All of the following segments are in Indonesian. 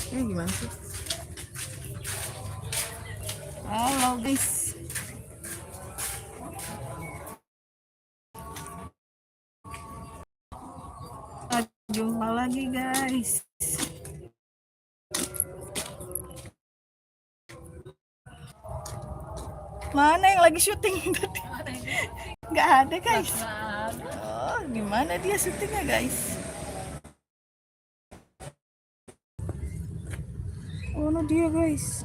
Gimana sih? Halo guys. Jumpa lagi guys. Mana yang lagi syuting tadi? Nggak ada guys. Oh, gimana dia syutingnya guys? Oh, no dia guys.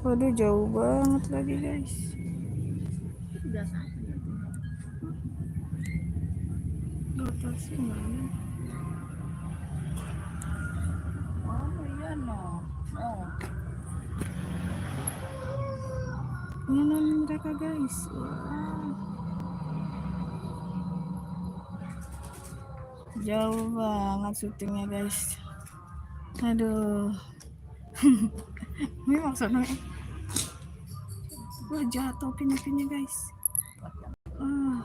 Waduh, jauh banget lagi guys. Lokasi mana? Oh iya no. Oh. Ini mereka guys. Wow. Jauh banget syutingnya guys. Aduh. Ini maksudnya. Wah, jatuh pin-pinnya guys. Ah.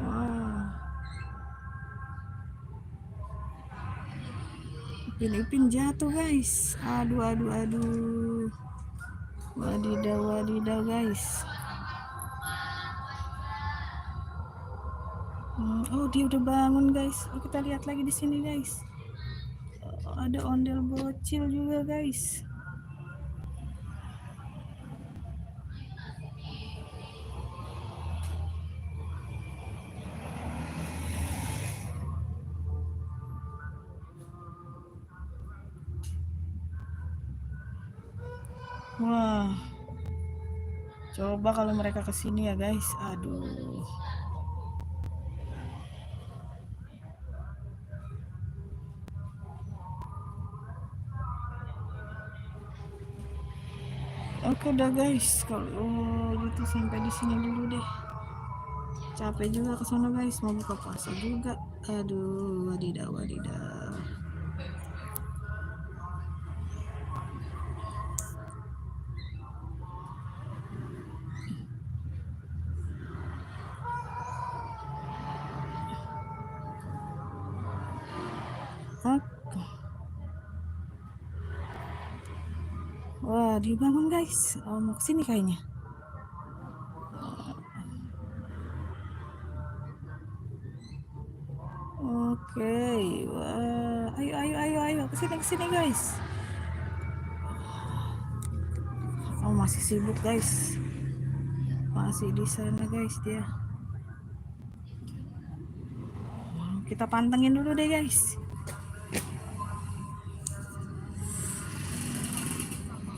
Wow. Ipin jatuh guys. Aduh. Wadidaw guys. Oh, dia udah bangun guys. Oh, kita lihat lagi di sini guys. Oh, ada ondel bocil juga guys. Wah. Coba kalau mereka kesini ya guys. Aduh. Oke dah guys. Kalau gitu sampai di sini dulu deh. Capek juga ke sana guys. Mau buka puasa juga. Aduh, wadidaw. Wah, dibangun guys. Oh, mau kesini kayaknya. Oke, wah, ayo kesini guys. Oh, masih sibuk guys. Masih di sana guys dia. Kita pantengin dulu deh guys.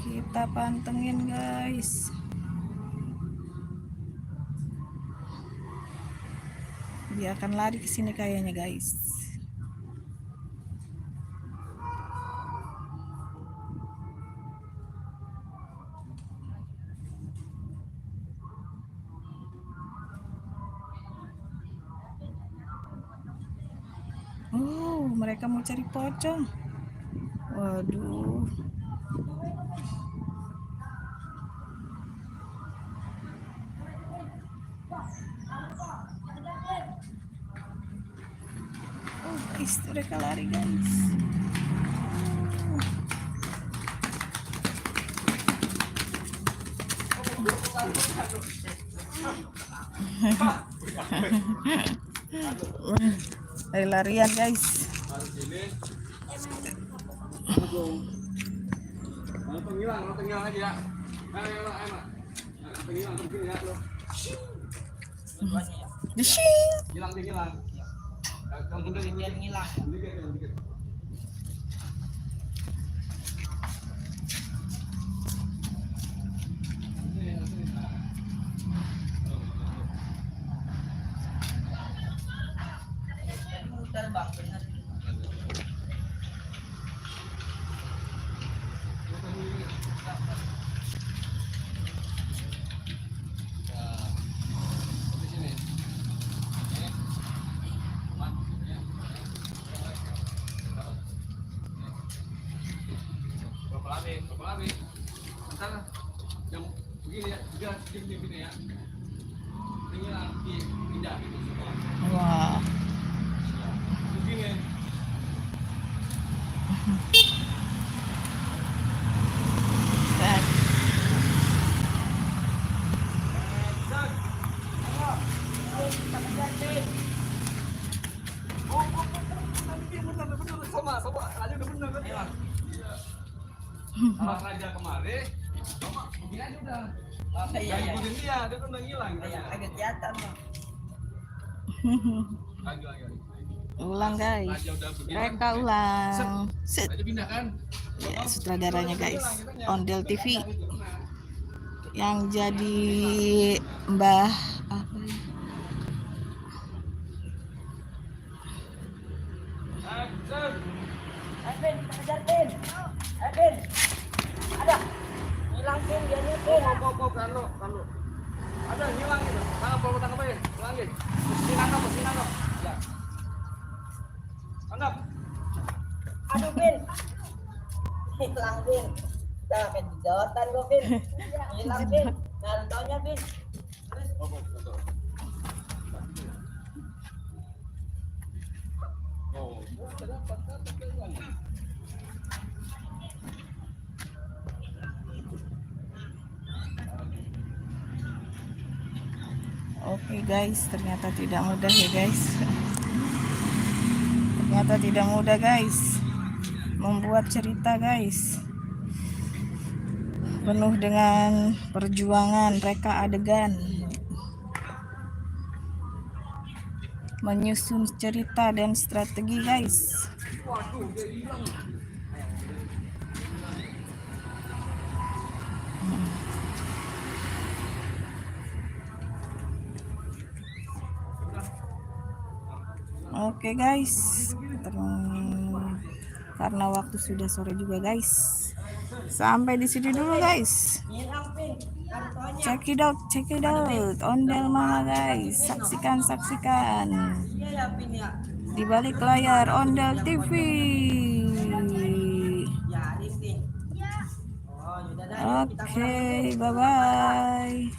Kita pantengin guys. Dia akan lari ke sini kayaknya guys. Oh, mereka mau cari pocong. Waduh. Oh guys, mereka lari guys. Lari-larian guys. Penghilang aja ya. Hilang. Kalau mundur dia ngilang. Terbang benar. lari. Ntar yang begini ya, juga gini ya. Ini lagi pindah gitu semua. Wah. Begini. Set. Sama aja udah bener kan? Iya. Kalau raja kemarin, sama begini aja udah. Iya. Ikutin dia kan udah ngilang. Iya, agak kelihatan mah. Lagi. Ulang guys. Raja udah begini. Mereka ulang. Set. Raja pindah kan? Ya, sutradaranya guys. Ondel TV. Yang jadi Mbah apa ya? Edwin, kejar Pin. Edwin, ada. Hilang Pin, dia nih Pin. Kok kalau. Ada hilang gitu. Tangkap aja. Hilangin. Sini nangkap. Ya. Tangkap. Aduh Pin. Hilang Pin. Sampai di jawatan gua Pin. Hilang Pin. Nantaunya Pin. Oke guys, ternyata tidak mudah ya guys. Ternyata tidak mudah guys membuat cerita guys. Penuh dengan perjuangan, reka adegan, menyusun cerita dan strategi guys. Oke guys, karena waktu sudah sore juga guys, sampai di sini dulu guys. Hilang Pin. Nantaunya. Check it out, Ondel Mama guys, saksikan Iya ya Pin ya. di balik layar Ondel TV. Ya, Pin. Oh, yaudah dah. Oke, bye bye.